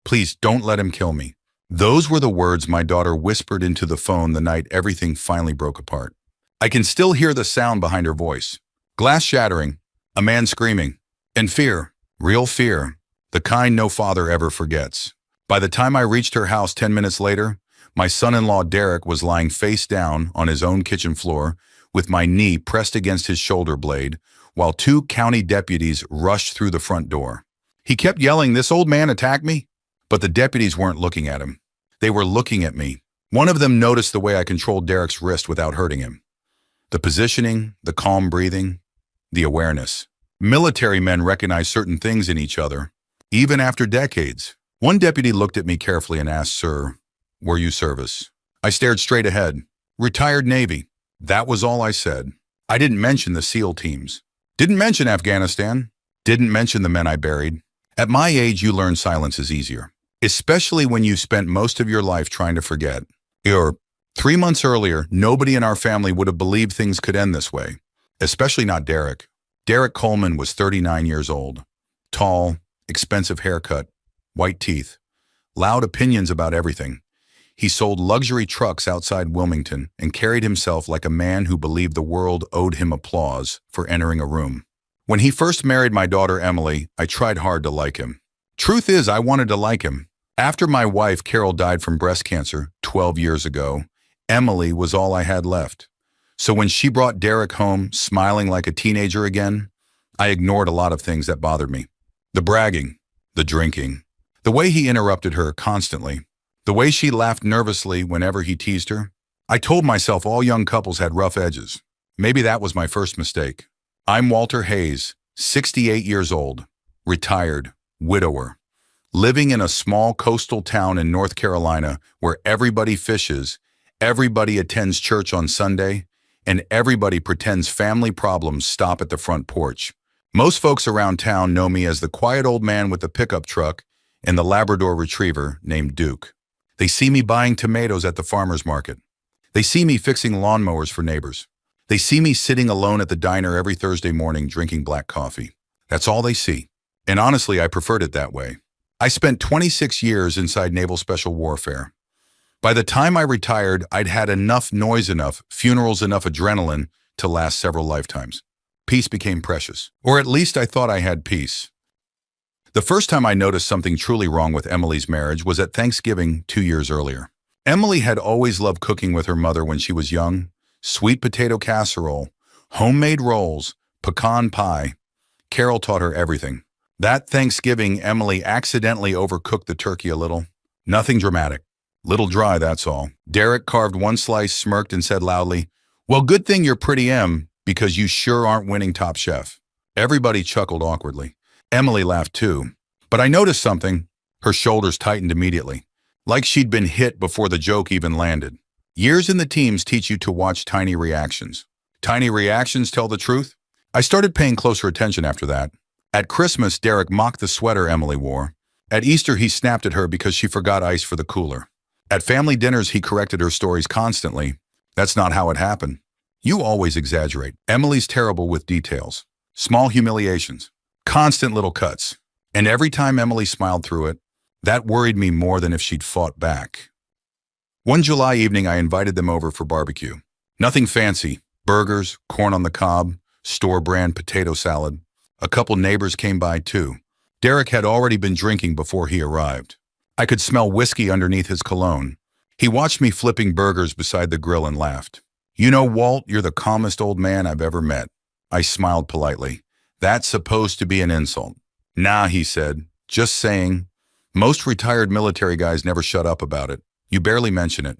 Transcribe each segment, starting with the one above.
Please don't let him kill me. Those were the words my daughter whispered into the phone the night everything finally broke apart. I can still hear the sound behind her voice. Glass shattering, a man screaming, and fear, real fear, the kind no father ever forgets. By the time I reached her house 10 minutes later, my son-in-law Derek was lying face down on his own kitchen floor with my knee pressed against his shoulder blade, while two county deputies rushed through the front door. He kept yelling, "This old man attacked me?" But the deputies weren't looking at him. They were looking at me. One of them noticed the way I controlled Derek's wrist without hurting him. The positioning, the calm breathing, the awareness. Military men recognize certain things in each other, even after decades. One deputy looked at me carefully and asked, "Sir, were you service?" I stared straight ahead. "Retired Navy." That was all I said. I didn't mention the SEAL teams. Didn't mention Afghanistan. Didn't mention the men I buried. At my age, you learn silence is easier, especially when you've spent most of your life trying to forget. 3 months earlier, nobody in our family would have believed things could end this way, especially not Derek. Derek Coleman was 39 years old. Tall, expensive haircut, white teeth, loud opinions about everything. He sold luxury trucks outside Wilmington and carried himself like a man who believed the world owed him applause for entering a room. When he first married my daughter Emily, I tried hard to like him. Truth is, I wanted to like him. After my wife Carol died from breast cancer 12 years ago, Emily was all I had left. So when she brought Derek home, smiling like a teenager again, I ignored a lot of things that bothered me. The bragging, the drinking, the way he interrupted her constantly, the way she laughed nervously whenever he teased her. I told myself all young couples had rough edges. Maybe that was my first mistake. I'm Walter Hayes, 68 years old, retired, widower, living in a small coastal town in North Carolina where everybody fishes, everybody attends church on Sunday, and everybody pretends family problems stop at the front porch. Most folks around town know me as the quiet old man with the pickup truck and the Labrador retriever named Duke. They see me buying tomatoes at the farmer's market. They see me fixing lawnmowers for neighbors. They see me sitting alone at the diner every Thursday morning drinking black coffee. That's all they see. And honestly, I preferred it that way. I spent 26 years inside Naval Special Warfare. By the time I retired, I'd had enough noise, enough funerals, enough adrenaline to last several lifetimes. Peace became precious. Or at least I thought I had peace. The first time I noticed something truly wrong with Emily's marriage was at Thanksgiving 2 years earlier. Emily had always loved cooking with her mother when she was young. Sweet potato casserole, homemade rolls, pecan pie. Carol taught her everything. That Thanksgiving, Emily accidentally overcooked the turkey a little. Nothing dramatic. Little dry, that's all. Derek carved one slice, smirked, and said loudly, "Well, good thing you're pretty, Em, because you sure aren't winning Top Chef." Everybody chuckled awkwardly. Emily laughed too. But I noticed something. Her shoulders tightened immediately, like she'd been hit before the joke even landed. Years in the teams teach you to watch tiny reactions. Tiny reactions tell the truth. I started paying closer attention after that. At Christmas, Derek mocked the sweater Emily wore. At Easter, he snapped at her because she forgot ice for the cooler. At family dinners, he corrected her stories constantly. That's not how it happened. You always exaggerate. Emily's terrible with details. Small humiliations. Constant little cuts. And every time Emily smiled through it, that worried me more than if she'd fought back. One July evening, I invited them over for barbecue. Nothing fancy. Burgers, corn on the cob, store-brand potato salad. A couple neighbors came by too. Derek had already been drinking before he arrived. I could smell whiskey underneath his cologne. He watched me flipping burgers beside the grill and laughed. "You know, Walt, you're the calmest old man I've ever met." I smiled politely. "That's supposed to be an insult." "Nah," he said. "Just saying. Most retired military guys never shut up about it. You barely mention it."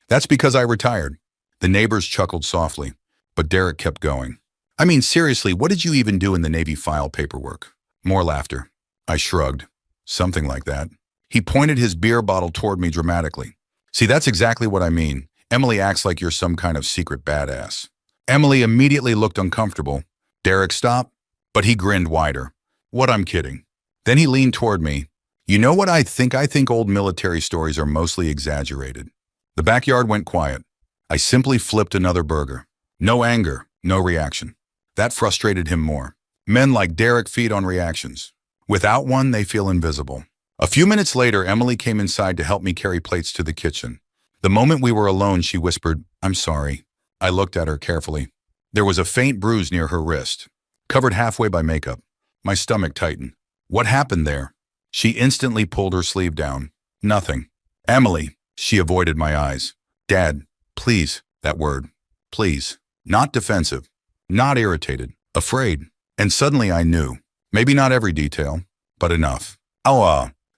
"That's because I retired." The neighbors chuckled softly, but Derek kept going. "I mean, seriously, what did you even do in the Navy file paperwork?" More laughter. I shrugged. "Something like that." He pointed his beer bottle toward me dramatically. "See, that's exactly what I mean. Emily acts like you're some kind of secret badass." Emily immediately looked uncomfortable. Derek stopped, but he grinned wider. "What, I'm kidding." Then he leaned toward me. "You know what I think? I think old military stories are mostly exaggerated." The backyard went quiet. I simply flipped another burger. No anger, no reaction. That frustrated him more. Men like Derek feed on reactions. Without one, they feel invisible. A few minutes later, Emily came inside to help me carry plates to the kitchen. The moment we were alone, she whispered, "I'm sorry." I looked at her carefully. There was a faint bruise near her wrist, covered halfway by makeup. My stomach tightened. "What happened there?" She instantly pulled her sleeve down. "Nothing." "Emily." She avoided my eyes. "Dad, please." That word. Please. Not defensive. Not irritated. Afraid. And suddenly I knew. Maybe not every detail, but enough.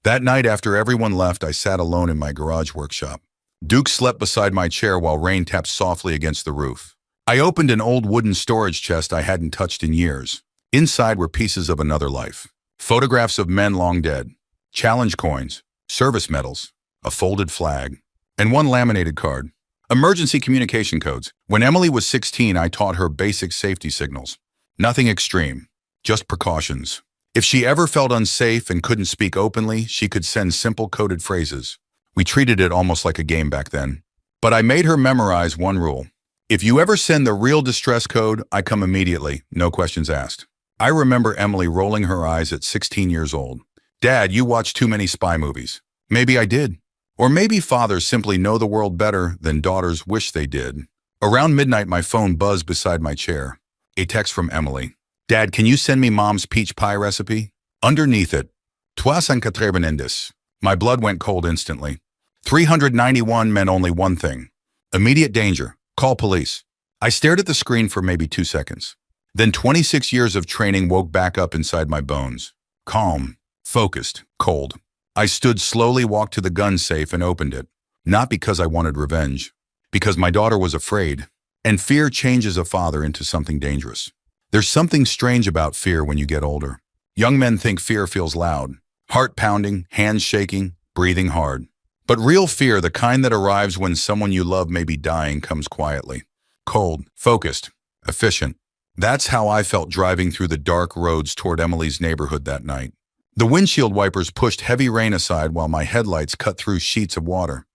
That night after everyone left, I sat alone in my garage workshop. Duke slept beside my chair while rain tapped softly against the roof. I opened an old wooden storage chest I hadn't touched in years. Inside were pieces of another life. Photographs of men long dead. Challenge coins. Service medals. A folded flag. And one laminated card. Emergency communication codes. When Emily was 16, I taught her basic safety signals. Nothing extreme. Just precautions. If she ever felt unsafe and couldn't speak openly, she could send simple coded phrases. We treated it almost like a game back then. But I made her memorize one rule. If you ever send the real distress code, I come immediately, no questions asked. I remember Emily rolling her eyes at 16 years old. "Dad, you watch too many spy movies." Maybe I did. Or maybe fathers simply know the world better than daughters wish they did. Around midnight, my phone buzzed beside my chair. A text from Emily. "Dad, can you send me Mom's peach pie recipe?" Underneath it, "Trois en quatre benendis." My blood went cold instantly. 391 meant only one thing. Immediate danger. Call police. I stared at the screen for maybe 2 seconds. Then 26 years of training woke back up inside my bones. Calm, focused, cold. I stood slowly, walked to the gun safe and opened it. Not because I wanted revenge. Because my daughter was afraid. And fear changes a father into something dangerous. There's something strange about fear when you get older. Young men think fear feels loud. Heart pounding, hands shaking, breathing hard. But real fear, the kind that arrives when someone you love may be dying, comes quietly. Cold, focused, efficient. That's how I felt driving through the dark roads toward Emily's neighborhood that night. The windshield wipers pushed heavy rain aside while my headlights cut through sheets of water.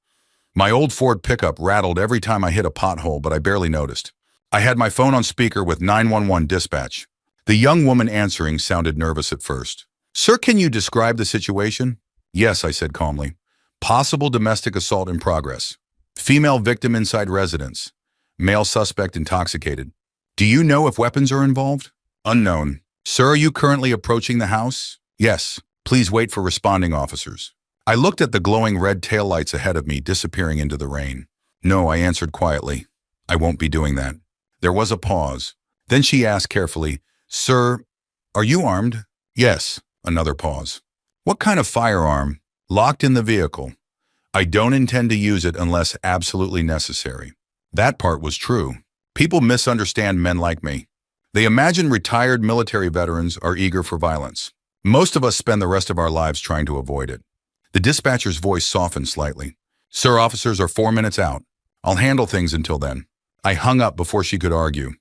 My old Ford pickup rattled every time I hit a pothole, but I barely noticed. I had my phone on speaker with 911 dispatch. The young woman answering sounded nervous at first. "Sir, can you describe the situation?" "Yes," I said calmly. "Possible domestic assault in progress. Female victim inside residence. Male suspect intoxicated. Do you know if weapons are involved?" "Unknown." "Sir, are you currently approaching the house?" "Yes. Please wait for responding officers." I looked at the glowing red taillights ahead of me disappearing into the rain. "No," I answered quietly. "I won't be doing that." There was a pause. Then she asked carefully, "Sir, are you armed?" "Yes." Another pause. "What kind of firearm?" "Locked in the vehicle. I don't intend to use it unless absolutely necessary." That part was true. People misunderstand men like me. They imagine retired military veterans are eager for violence. Most of us spend the rest of our lives trying to avoid it. The dispatcher's voice softened slightly. "Sir, officers are 4 minutes out. I'll handle things until then." I hung up before she could argue.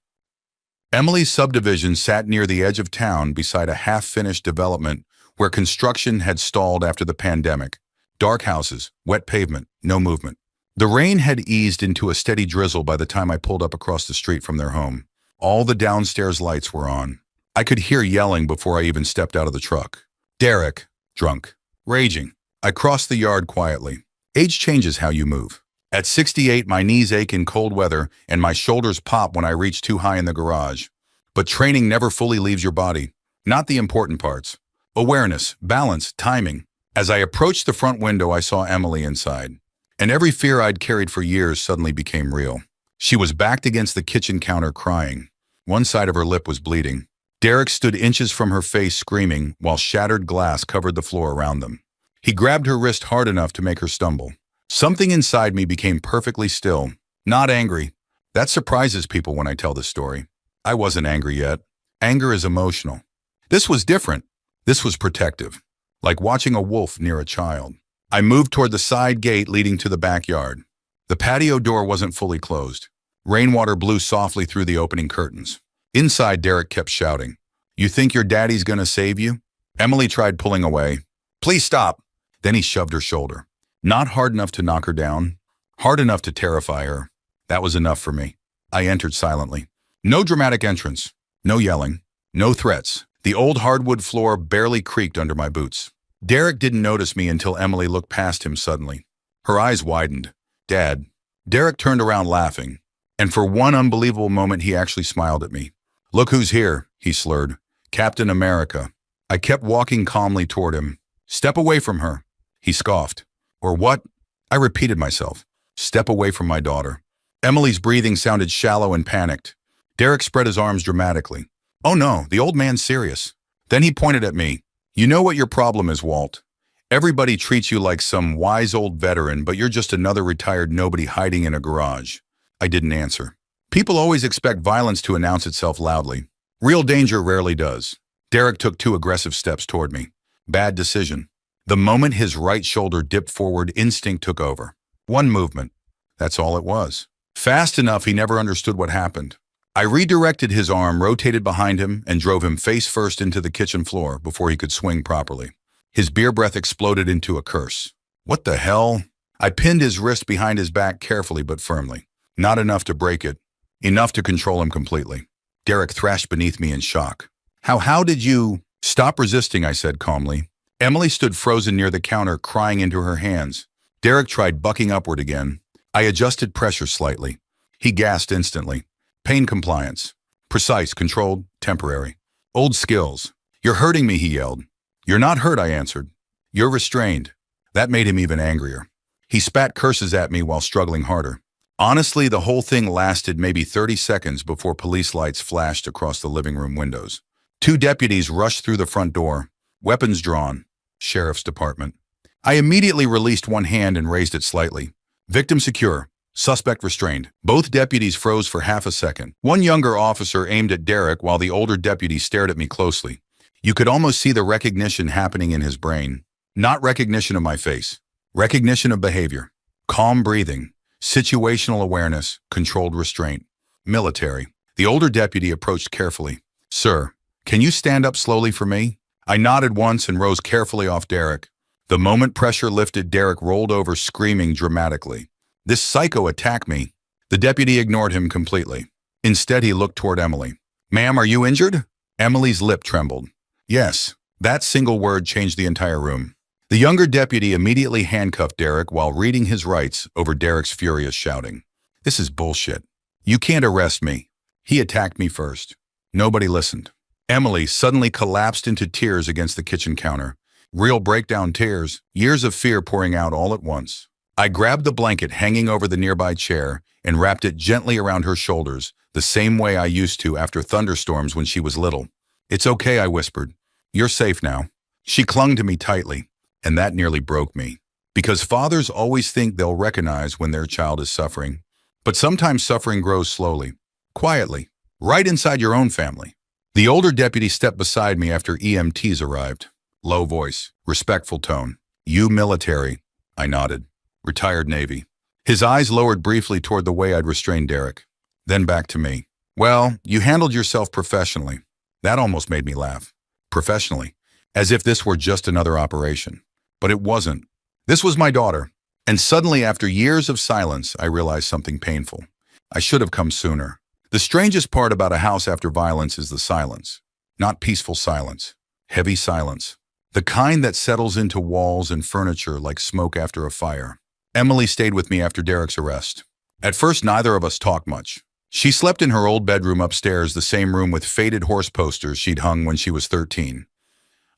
Emily's subdivision sat near the edge of town beside a half-finished development where construction had stalled after the pandemic. Dark houses, wet pavement, no movement. The rain had eased into a steady drizzle by the time I pulled up across the street from their home. All the downstairs lights were on. I could hear yelling before I even stepped out of the truck. Derek, drunk, raging. I crossed the yard quietly. Age changes how you move. At 68, my knees ache in cold weather and my shoulders pop when I reach too high in the garage. But training never fully leaves your body. Not the important parts. Awareness, balance, timing. As I approached the front window, I saw Emily inside. And every fear I'd carried for years suddenly became real. She was backed against the kitchen counter crying. One side of her lip was bleeding. Derek stood inches from her face screaming while shattered glass covered the floor around them. He grabbed her wrist hard enough to make her stumble. Something inside me became perfectly still, not angry. That surprises people when I tell this story. I wasn't angry yet. Anger is emotional. This was different. This was protective, like watching a wolf near a child. I moved toward the side gate leading to the backyard. The patio door wasn't fully closed. Rainwater blew softly through the opening curtains. Inside, Derek kept shouting, "You think your daddy's gonna save you?" Emily tried pulling away. "Please stop." Then he shoved her shoulder. Not hard enough to knock her down, hard enough to terrify her. That was enough for me. I entered silently. No dramatic entrance, no yelling, no threats. The old hardwood floor barely creaked under my boots. Derek didn't notice me until Emily looked past him suddenly. Her eyes widened. Dad. Derek turned around laughing, and for one unbelievable moment he actually smiled at me. Look who's here, he slurred. Captain America. I kept walking calmly toward him. Step away from her, he scoffed. Or what? I repeated myself. Step away from my daughter. Emily's breathing sounded shallow and panicked. Derek spread his arms dramatically. Oh no, the old man's serious. Then he pointed at me. You know what your problem is, Walt. Everybody treats you like some wise old veteran, but you're just another retired nobody hiding in a garage. I didn't answer. People always expect violence to announce itself loudly. Real danger rarely does. Derek took 2 aggressive steps toward me. Bad decision. The moment his right shoulder dipped forward, instinct took over. One movement. That's all it was. Fast enough he never understood what happened. I redirected his arm, rotated behind him, and drove him face first into the kitchen floor before he could swing properly. His beer breath exploded into a curse. What the hell? I pinned his wrist behind his back carefully but firmly. Not enough to break it. Enough to control him completely. Derek thrashed beneath me in shock. How did you— Stop resisting, I said calmly. Emily stood frozen near the counter, crying into her hands. Derek tried bucking upward again. I adjusted pressure slightly. He gasped instantly. Pain compliance. Precise, controlled, temporary. Old skills. You're hurting me, he yelled. You're not hurt, I answered. You're restrained. That made him even angrier. He spat curses at me while struggling harder. Honestly, the whole thing lasted maybe 30 seconds before police lights flashed across the living room windows. 2 deputies rushed through the front door, weapons drawn. Sheriff's Department. I immediately released one hand and raised it slightly. Victim secure. Suspect restrained. Both deputies froze for half a second. One younger officer aimed at Derek while the older deputy stared at me closely. You could almost see the recognition happening in his brain. Not recognition of my face. Recognition of behavior. Calm breathing. Situational awareness. Controlled restraint. Military. The older deputy approached carefully. Sir, can you stand up slowly for me? I nodded once and rose carefully off Derek. The moment pressure lifted, Derek rolled over screaming dramatically. This psycho attacked me. The deputy ignored him completely. Instead, he looked toward Emily. Ma'am, are you injured? Emily's lip trembled. Yes. That single word changed the entire room. The younger deputy immediately handcuffed Derek while reading his rights over Derek's furious shouting. This is bullshit. You can't arrest me. He attacked me first. Nobody listened. Emily suddenly collapsed into tears against the kitchen counter. Real breakdown tears, years of fear pouring out all at once. I grabbed the blanket hanging over the nearby chair and wrapped it gently around her shoulders, the same way I used to after thunderstorms when she was little. It's okay, I whispered. You're safe now. She clung to me tightly, and that nearly broke me. Because fathers always think they'll recognize when their child is suffering. But sometimes suffering grows slowly, quietly, right inside your own family. The older deputy stepped beside me after EMTs arrived. Low voice, respectful tone. You military. I nodded. Retired Navy. His eyes lowered briefly toward the way I'd restrained Derek. Then back to me. Well, you handled yourself professionally. That almost made me laugh. Professionally. As if this were just another operation. But it wasn't. This was my daughter. And suddenly, after years of silence, I realized something painful. I should have come sooner. The strangest part about a house after violence is the silence. Not peaceful silence. Heavy silence. The kind that settles into walls and furniture like smoke after a fire. Emily stayed with me after Derek's arrest. At first, neither of us talked much. She slept in her old bedroom upstairs, the same room with faded horse posters she'd hung when she was 13.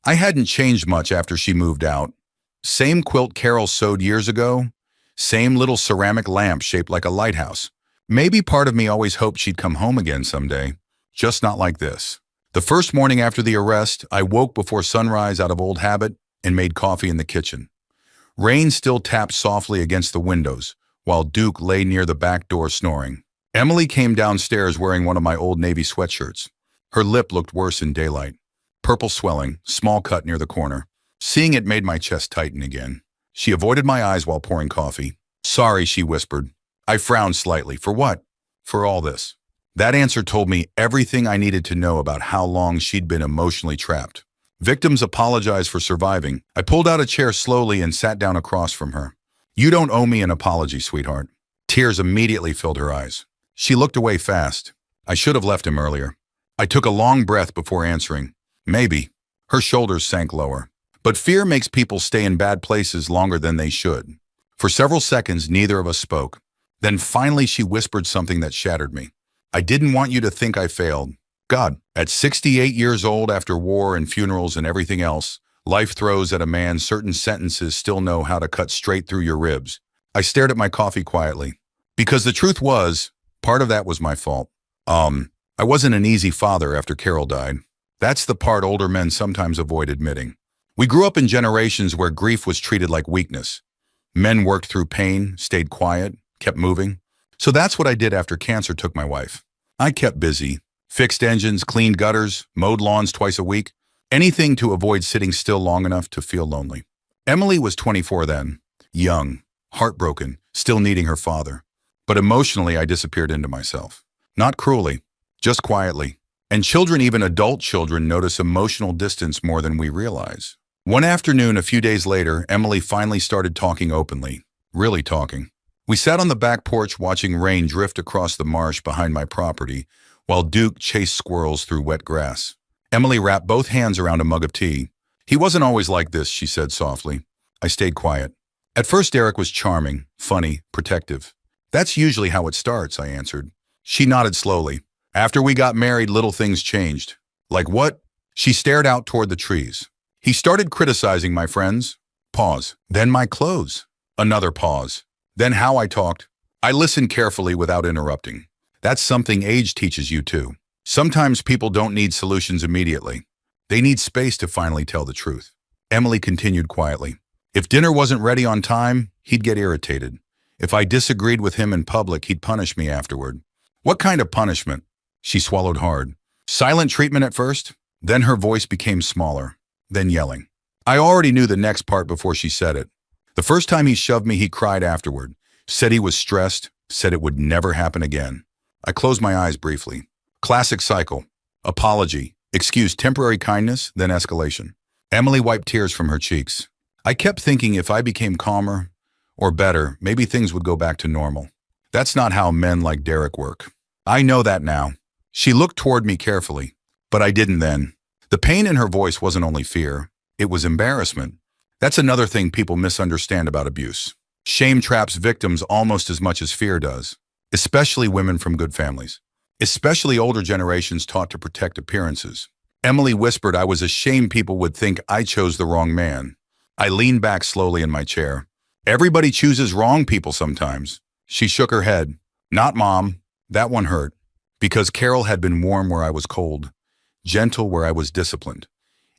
I hadn't changed much after she moved out. Same quilt Carol sewed years ago. Same little ceramic lamp shaped like a lighthouse. Maybe part of me always hoped she'd come home again someday. Just not like this. The first morning after the arrest, I woke before sunrise out of old habit and made coffee in the kitchen. Rain still tapped softly against the windows, while Duke lay near the back door snoring. Emily came downstairs wearing one of my old Navy sweatshirts. Her lip looked worse in daylight. Purple swelling, small cut near the corner. Seeing it made my chest tighten again. She avoided my eyes while pouring coffee. Sorry, she whispered. I frowned slightly. For what? For all this. That answer told me everything I needed to know about how long she'd been emotionally trapped. Victims apologize for surviving. I pulled out a chair slowly and sat down across from her. You don't owe me an apology, sweetheart. Tears immediately filled her eyes. She looked away fast. I should have left him earlier. I took a long breath before answering. Maybe. Her shoulders sank lower. But fear makes people stay in bad places longer than they should. For several seconds, neither of us spoke. Then finally she whispered something that shattered me. I didn't want you to think I failed. God, at 68 years old, after war and funerals and everything else, life throws at a man certain sentences still know how to cut straight through your ribs. I stared at my coffee quietly. Because the truth was, part of that was my fault. I wasn't an easy father after Carol died. That's the part older men sometimes avoid admitting. We grew up in generations where grief was treated like weakness. Men worked through pain, stayed quiet, kept moving. So that's what I did after cancer took my wife. I kept busy, fixed engines, cleaned gutters, mowed lawns twice a week, anything to avoid sitting still long enough to feel lonely. Emily was 24 then, young, heartbroken, still needing her father. But emotionally, I disappeared into myself. Not cruelly, just quietly. And children, even adult children, notice emotional distance more than we realize. One afternoon, a few days later, Emily finally started talking openly, really talking. We sat on the back porch watching rain drift across the marsh behind my property while Duke chased squirrels through wet grass. Emily wrapped both hands around a mug of tea. He wasn't always like this, she said softly. I stayed quiet. At first, Derek was charming, funny, protective. That's usually how it starts, I answered. She nodded slowly. After we got married, little things changed. Like what? She stared out toward the trees. He started criticizing my friends. Pause. Then my clothes. Another pause. Then how I talked. I listened carefully without interrupting. That's something age teaches you too. Sometimes people don't need solutions immediately. They need space to finally tell the truth. Emily continued quietly. If dinner wasn't ready on time, he'd get irritated. If I disagreed with him in public, he'd punish me afterward. What kind of punishment? She swallowed hard. Silent treatment at first, then her voice became smaller, then yelling. I already knew the next part before she said it. The first time he shoved me, he cried afterward, said he was stressed, said it would never happen again. I closed my eyes briefly. Classic cycle. Apology, excuse, temporary kindness, then escalation. Emily wiped tears from her cheeks. I kept thinking if I became calmer, or better, maybe things would go back to normal. That's not how men like Derek work. I know that now. She looked toward me carefully, but I didn't then. The pain in her voice wasn't only fear, it was embarrassment. That's another thing people misunderstand about abuse. Shame traps victims almost as much as fear does, especially women from good families, especially older generations taught to protect appearances. Emily whispered I was ashamed people would think I chose the wrong man. I leaned back slowly in my chair. Everybody chooses wrong people sometimes. She shook her head. Not Mom. That one hurt. Because Carol had been warm where I was cold, gentle where I was disciplined.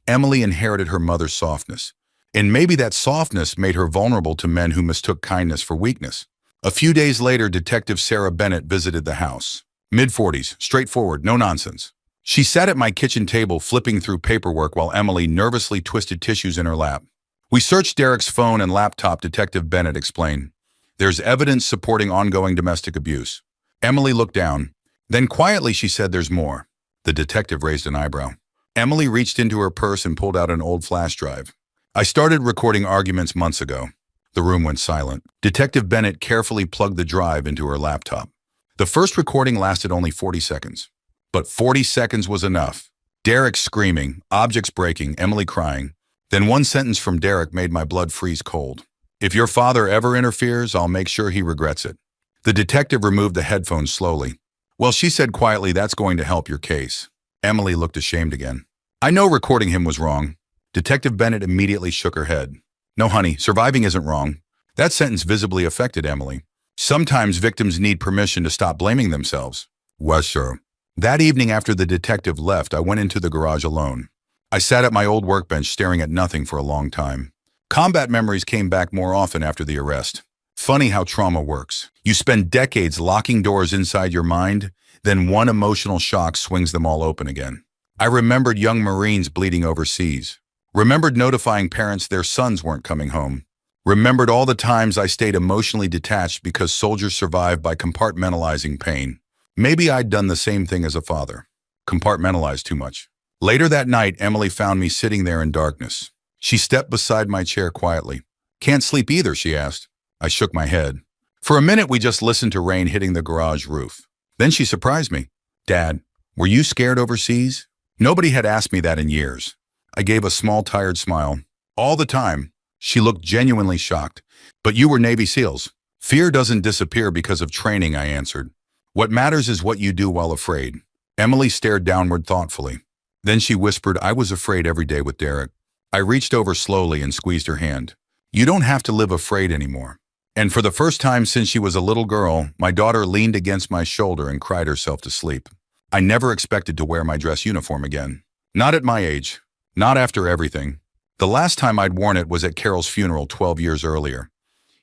Emily inherited her mother's softness. And maybe that softness made her vulnerable to men who mistook kindness for weakness. A few days later, Detective Sarah Bennett visited the house. Mid-40s, straightforward, no nonsense. She sat at my kitchen table flipping through paperwork while Emily nervously twisted tissues in her lap. We searched Derek's phone and laptop, Detective Bennett explained. There's evidence supporting ongoing domestic abuse. Emily looked down. Then quietly she said there's more. The detective raised an eyebrow. Emily reached into her purse and pulled out an old flash drive. I started recording arguments months ago. The room went silent. Detective Bennett carefully plugged the drive into her laptop. The first recording lasted only 40 seconds. But 40 seconds was enough. Derek screaming, objects breaking, Emily crying. Then one sentence from Derek made my blood freeze cold. If your father ever interferes, I'll make sure he regrets it. The detective removed the headphones slowly. Well, she said quietly, that's going to help your case. Emily looked ashamed again. I know recording him was wrong. Detective Bennett immediately shook her head. No, honey, surviving isn't wrong. That sentence visibly affected Emily. Sometimes victims need permission to stop blaming themselves. Was sure. That evening after the detective left, I went into the garage alone. I sat at my old workbench staring at nothing for a long time. Combat memories came back more often after the arrest. Funny how trauma works. You spend decades locking doors inside your mind, then one emotional shock swings them all open again. I remembered young Marines bleeding overseas. Remembered notifying parents their sons weren't coming home. Remembered all the times I stayed emotionally detached because soldiers survived by compartmentalizing pain. Maybe I'd done the same thing as a father. Compartmentalized too much. Later that night, Emily found me sitting there in darkness. She stepped beside my chair quietly. Can't sleep either, she asked. I shook my head. For a minute, we just listened to rain hitting the garage roof. Then she surprised me. Dad, were you scared overseas? Nobody had asked me that in years. I gave a small, tired smile. All the time. She looked genuinely shocked. But you were Navy SEALs. Fear doesn't disappear because of training, I answered. What matters is what you do while afraid. Emily stared downward thoughtfully. Then she whispered, I was afraid every day with Derek. I reached over slowly and squeezed her hand. You don't have to live afraid anymore. And for the first time since she was a little girl, my daughter leaned against my shoulder and cried herself to sleep. I never expected to wear my dress uniform again. Not at my age. Not after everything. The last time I'd worn it was at Carol's funeral 12 years earlier.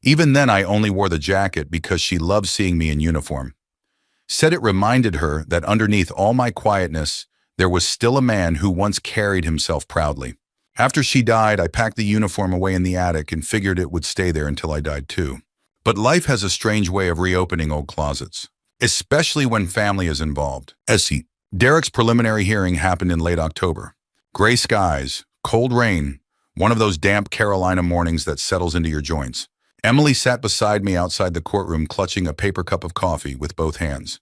Even then, I only wore the jacket because she loved seeing me in uniform. Said it reminded her that underneath all my quietness, there was still a man who once carried himself proudly. After she died, I packed the uniform away in the attic and figured it would stay there until I died too. But life has a strange way of reopening old closets, especially when family is involved. Derek's preliminary hearing happened in late October. Gray skies, cold rain, one of those damp Carolina mornings that settles into your joints. Emily sat beside me outside the courtroom clutching a paper cup of coffee with both hands.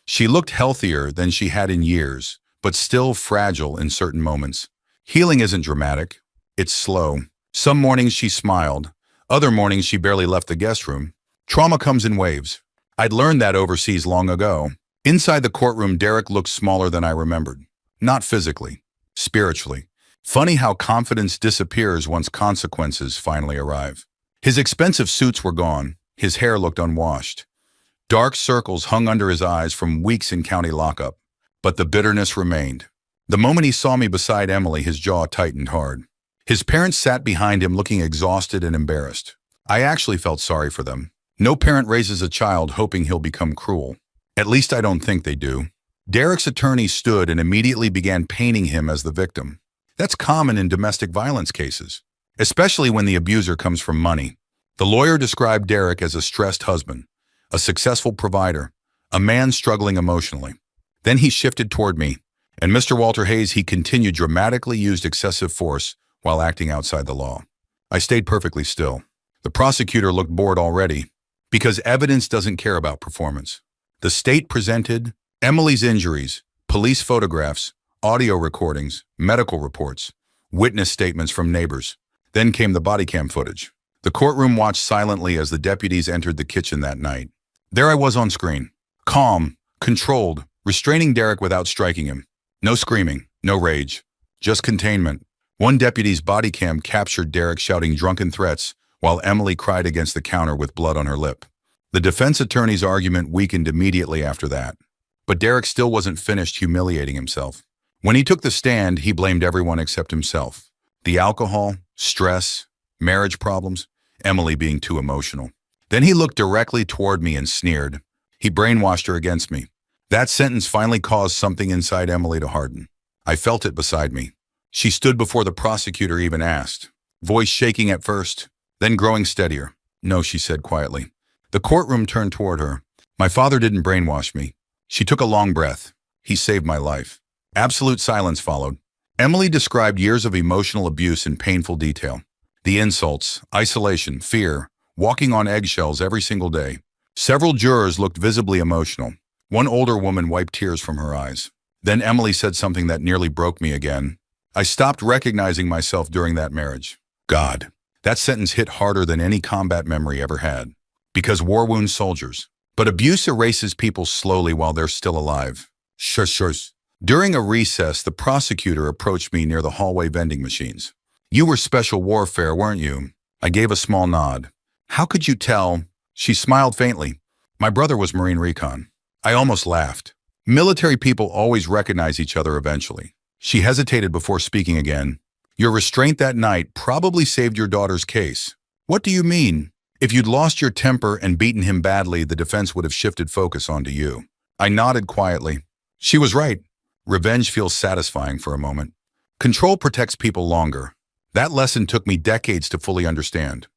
She looked healthier than she had in years, but still fragile in certain moments. Healing isn't dramatic. It's slow. Some mornings she smiled. Other mornings she barely left the guest room. Trauma comes in waves. I'd learned that overseas long ago. Inside the courtroom, Derek looked smaller than I remembered. Not physically, spiritually. Funny how confidence disappears once consequences finally arrive. His expensive suits were gone. His hair looked unwashed. Dark circles hung under his eyes from weeks in county lockup. But the bitterness remained. The moment he saw me beside Emily, his jaw tightened hard. His parents sat behind him looking exhausted and embarrassed. I actually felt sorry for them. No parent raises a child hoping he'll become cruel. At least I don't think they do. Derek's attorney stood and immediately began painting him as the victim. That's common in domestic violence cases, especially when the abuser comes from money. The lawyer described Derek as a stressed husband, a successful provider, a man struggling emotionally. Then he shifted toward me, and Mr. Walter Hayes, he continued dramatically used excessive force while acting outside the law. I stayed perfectly still. The prosecutor looked bored already, because evidence doesn't care about performance. The state presented Emily's injuries, police photographs, audio recordings, medical reports, witness statements from neighbors. Then came the body cam footage. The courtroom watched silently as the deputies entered the kitchen that night. There I was on screen, calm, controlled, restraining Derek without striking him. No screaming, no rage, just containment. One deputy's body cam captured Derek shouting drunken threats while Emily cried against the counter with blood on her lip. The defense attorney's argument weakened immediately after that. But Derek still wasn't finished humiliating himself. When he took the stand, he blamed everyone except himself. The alcohol, stress, marriage problems, Emily being too emotional. Then he looked directly toward me and sneered. He brainwashed her against me. That sentence finally caused something inside Emily to harden. I felt it beside me. She stood before the prosecutor even asked, voice shaking at first, then growing steadier. No, she said quietly. The courtroom turned toward her. My father didn't brainwash me. She took a long breath. He saved my life. Absolute silence followed. Emily described years of emotional abuse in painful detail. The insults, isolation, fear, walking on eggshells every single day. Several jurors looked visibly emotional. One older woman wiped tears from her eyes. Then Emily said something that nearly broke me again. I stopped recognizing myself during that marriage. God, that sentence hit harder than any combat memory ever had. Because war wounds soldiers. But abuse erases people slowly while they're still alive. Shush. During a recess, the prosecutor approached me near the hallway vending machines. You were special warfare, weren't you? I gave a small nod. How could you tell? She smiled faintly. My brother was Marine Recon. I almost laughed. Military people always recognize each other eventually. She hesitated before speaking again. Your restraint that night probably saved your daughter's case. What do you mean? If you'd lost your temper and beaten him badly, the defense would have shifted focus onto you. I nodded quietly. She was right. Revenge feels satisfying for a moment. Control protects people longer. That lesson took me decades to fully understand.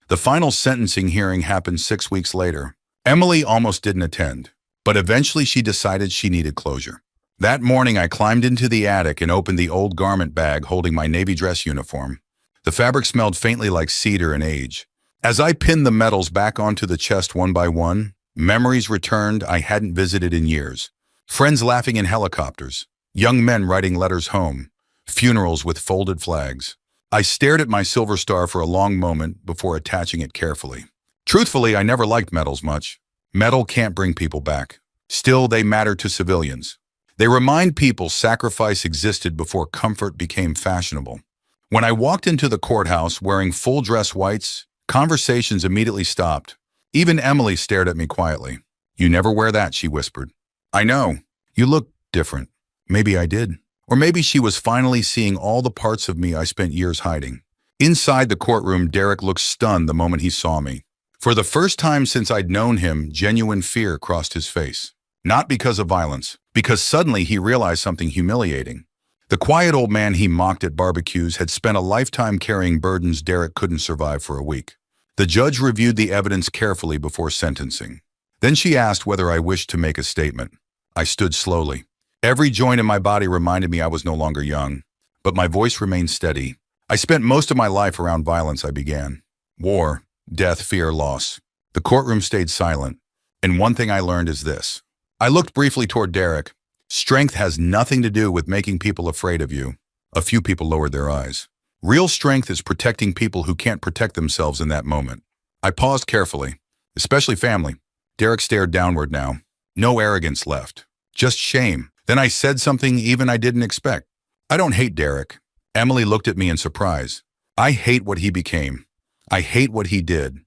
The final sentencing hearing happened 6 weeks later. Emily almost didn't attend, but eventually she decided she needed closure. That morning, I climbed into the attic and opened the old garment bag holding my Navy dress uniform. The fabric smelled faintly like cedar and age. As I pinned the medals back onto the chest one by one, memories returned I hadn't visited in years. Friends laughing in helicopters, young men writing letters home, funerals with folded flags. I stared at my silver star for a long moment before attaching it carefully. Truthfully, I never liked medals much. Metal can't bring people back. Still, they matter to civilians. They remind people sacrifice existed before comfort became fashionable. When I walked into the courthouse wearing full dress whites, conversations immediately stopped. Even Emily stared at me quietly. "You never wear that," she whispered. "I know. You look different." Maybe I did. Or maybe she was finally seeing all the parts of me I spent years hiding. Inside the courtroom, Derek looked stunned the moment he saw me. For the first time since I'd known him, genuine fear crossed his face. Not because of violence, because suddenly he realized something humiliating. The quiet old man he mocked at barbecues had spent a lifetime carrying burdens Derek couldn't survive for a week. The judge reviewed the evidence carefully before sentencing. Then she asked whether I wished to make a statement. I stood slowly. Every joint in my body reminded me I was no longer young, but my voice remained steady. I spent most of my life around violence, I began. War, death, fear, loss. The courtroom stayed silent, and one thing I learned is this. I looked briefly toward Derek. Strength has nothing to do with making people afraid of you. A few people lowered their eyes. Real strength is protecting people who can't protect themselves in that moment. I paused carefully, especially family. Derek stared downward now. No arrogance left, just shame. Then I said something even I didn't expect. "I don't hate Derek." Emily looked at me in surprise. "I hate what he became. I hate what he did.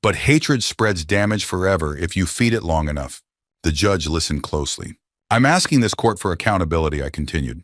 But hatred spreads damage forever if you feed it long enough." The judge listened closely. "I'm asking this court for accountability," I continued.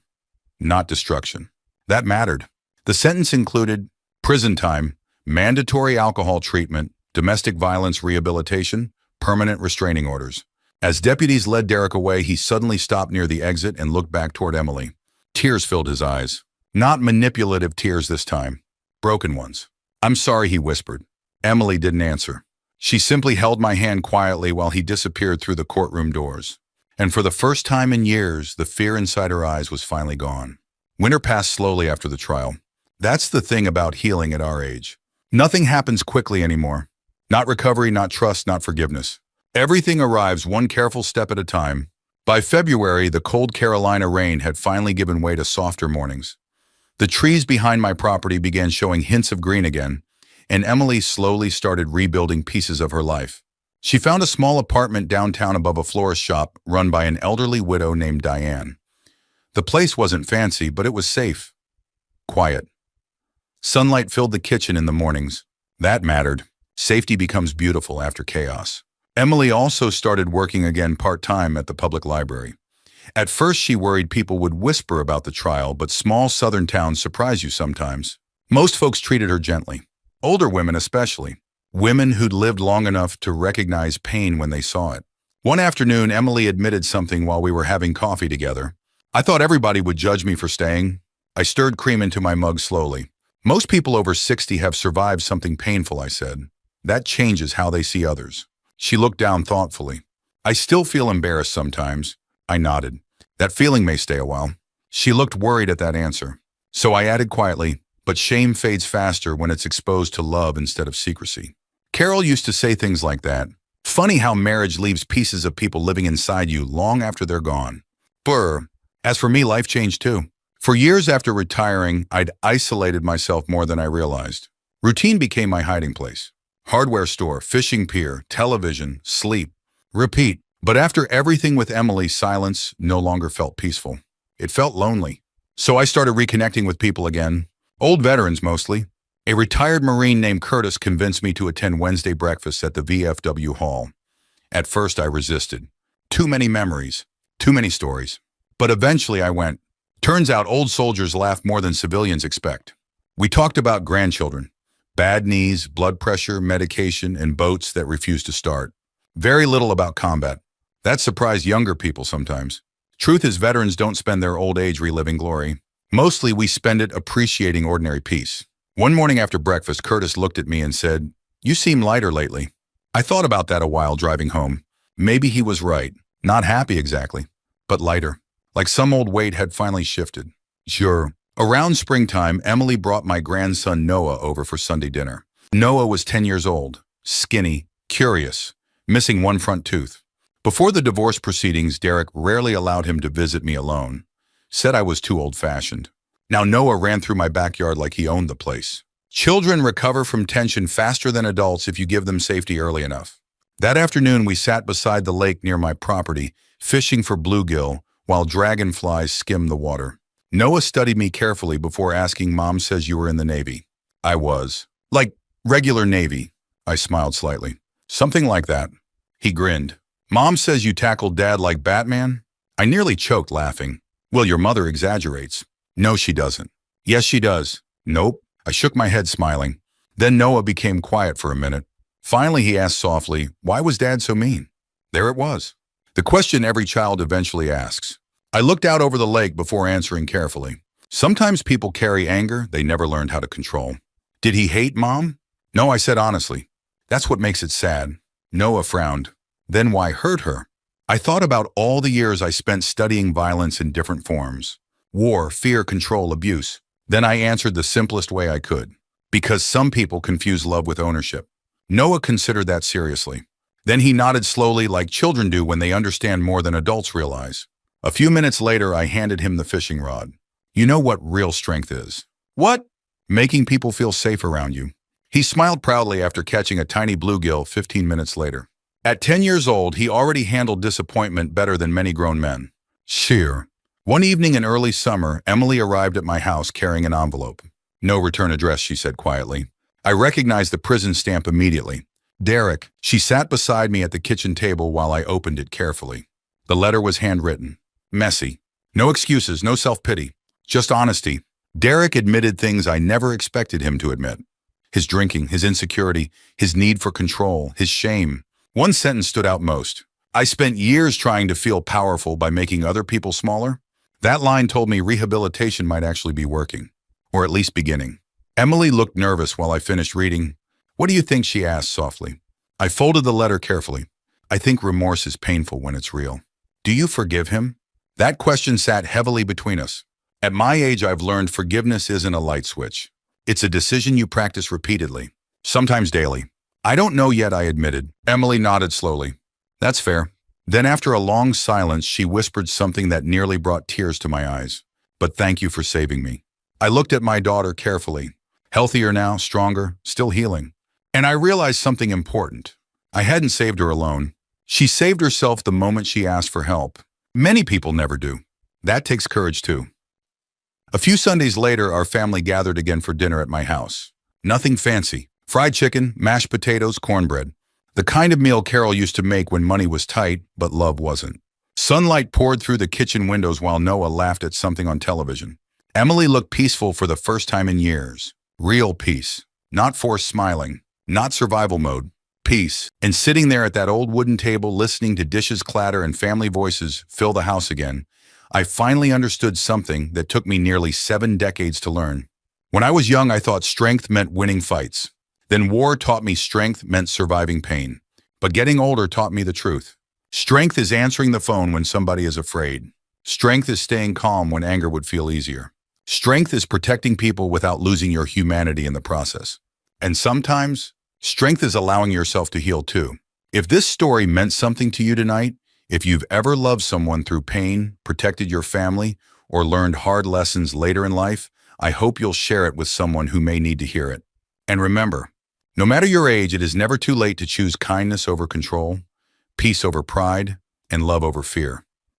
"Not destruction." That mattered. The sentence included prison time, mandatory alcohol treatment, domestic violence rehabilitation, permanent restraining orders. As deputies led Derek away, he suddenly stopped near the exit and looked back toward Emily. Tears filled his eyes. Not manipulative tears this time. Broken ones. "I'm sorry," he whispered. Emily didn't answer. She simply held my hand quietly while he disappeared through the courtroom doors. And for the first time in years, the fear inside her eyes was finally gone. Winter passed slowly after the trial. That's the thing about healing at our age. Nothing happens quickly anymore. Not recovery, not trust, not forgiveness. Everything arrives one careful step at a time. By February, the cold Carolina rain had finally given way to softer mornings. The trees behind my property began showing hints of green again, and Emily slowly started rebuilding pieces of her life. She found a small apartment downtown above a florist shop run by an elderly widow named Diane. The place wasn't fancy, but it was safe. Quiet. Sunlight filled the kitchen in the mornings. That mattered. Safety becomes beautiful after chaos. Emily also started working again part-time at the public library. At first, she worried people would whisper about the trial, but small southern towns surprise you sometimes. Most folks treated her gently. Older women especially. Women who'd lived long enough to recognize pain when they saw it. One afternoon, Emily admitted something while we were having coffee together. "I thought everybody would judge me for staying." I stirred cream into my mug slowly. "Most people over 60 have survived something painful," I said. "That changes how they see others." She looked down thoughtfully. "I still feel embarrassed sometimes." I nodded. "That feeling may stay a while." She looked worried at that answer. So I added quietly, "But shame fades faster when it's exposed to love instead of secrecy." Carol used to say things like that. Funny how marriage leaves pieces of people living inside you long after they're gone. Brr. As for me, life changed too. For years after retiring, I'd isolated myself more than I realized. Routine became my hiding place. Hardware store, fishing pier, television, sleep, repeat. But after everything with Emily, silence no longer felt peaceful. It felt lonely. So I started reconnecting with people again. Old veterans mostly. A retired Marine named Curtis convinced me to attend Wednesday breakfasts at the VFW hall. At first I resisted. Too many memories, too many stories. But eventually I went. Turns out old soldiers laugh more than civilians expect. We talked about grandchildren. Bad knees, blood pressure, medication, and boats that refuse to start. Very little about combat. That surprised younger people sometimes. Truth is, veterans don't spend their old age reliving glory. Mostly we spend it appreciating ordinary peace. One morning after breakfast, Curtis looked at me and said, "You seem lighter lately." I thought about that a while driving home. Maybe he was right. Not happy exactly, but lighter. Like some old weight had finally shifted. Sure. Around springtime, Emily brought my grandson Noah over for Sunday dinner. Noah was 10 years old, skinny, curious, missing one front tooth. Before the divorce proceedings, Derek rarely allowed him to visit me alone. Said I was too old-fashioned. Now Noah ran through my backyard like he owned the place. Children recover from tension faster than adults if you give them safety early enough. That afternoon, we sat beside the lake near my property, fishing for bluegill while dragonflies skimmed the water. Noah studied me carefully before asking, "Mom says you were in the Navy." I was. "Like regular Navy?" I smiled slightly. "Something like that." He grinned. "Mom says you tackled Dad like Batman?" I nearly choked laughing. "Well, your mother exaggerates." "No, she doesn't." "Yes, she does." "Nope." I shook my head, smiling. Then Noah became quiet for a minute. Finally, he asked softly, "Why was Dad so mean?" There it was. The question every child eventually asks. I looked out over the lake before answering carefully. Sometimes people carry anger they never learned how to control. "Did he hate Mom?" "No," I said honestly. "That's what makes it sad." Noah frowned. "Then why hurt her?" I thought about all the years I spent studying violence in different forms. War, fear, control, abuse. Then I answered the simplest way I could. Because some people confuse love with ownership. Noah considered that seriously. Then he nodded slowly like children do when they understand more than adults realize. A few minutes later, I handed him the fishing rod. "You know what real strength is?" "What?" "Making people feel safe around you." He smiled proudly after catching a tiny bluegill 15 minutes later. At 10 years old, he already handled disappointment better than many grown men. Sheer. One evening in early summer, Emily arrived at my house carrying an envelope. "No return address," she said quietly. I recognized the prison stamp immediately. "Derek." She sat beside me at the kitchen table while I opened it carefully. The letter was handwritten. Messy. No excuses, no self-pity. Just honesty. Derek admitted things I never expected him to admit. His drinking, his insecurity, his need for control, his shame. One sentence stood out most. "I spent years trying to feel powerful by making other people smaller." That line told me rehabilitation might actually be working, or at least beginning. Emily looked nervous while I finished reading. "What do you think?" she asked softly. I folded the letter carefully. "I think remorse is painful when it's real." "Do you forgive him?" That question sat heavily between us. At my age, I've learned forgiveness isn't a light switch. It's a decision you practice repeatedly, sometimes daily. "I don't know yet," I admitted. Emily nodded slowly. "That's fair." Then after a long silence, she whispered something that nearly brought tears to my eyes. "But thank you for saving me." I looked at my daughter carefully. Healthier now, stronger, still healing. And I realized something important. I hadn't saved her alone. She saved herself the moment she asked for help. Many people never do. That takes courage too. A few Sundays later, our family gathered again for dinner at my house. Nothing fancy. Fried chicken, mashed potatoes, cornbread. The kind of meal Carol used to make when money was tight, but love wasn't. Sunlight poured through the kitchen windows while Noah laughed at something on television. Emily looked peaceful for the first time in years. Real peace. Not forced smiling. Not survival mode. Peace. And sitting there at that old wooden table, listening to dishes clatter and family voices fill the house again, I finally understood something that took me nearly 7 decades to learn. When I was young, I thought strength meant winning fights. Then war taught me strength meant surviving pain. But getting older taught me the truth. Strength is answering the phone when somebody is afraid. Strength is staying calm when anger would feel easier. Strength is protecting people without losing your humanity in the process. And sometimes, strength is allowing yourself to heal too. If this story meant something to you tonight, if you've ever loved someone through pain, protected your family, or learned hard lessons later in life, I hope you'll share it with someone who may need to hear it. And remember, no matter your age, it is never too late to choose kindness over control, peace over pride, and love over fear.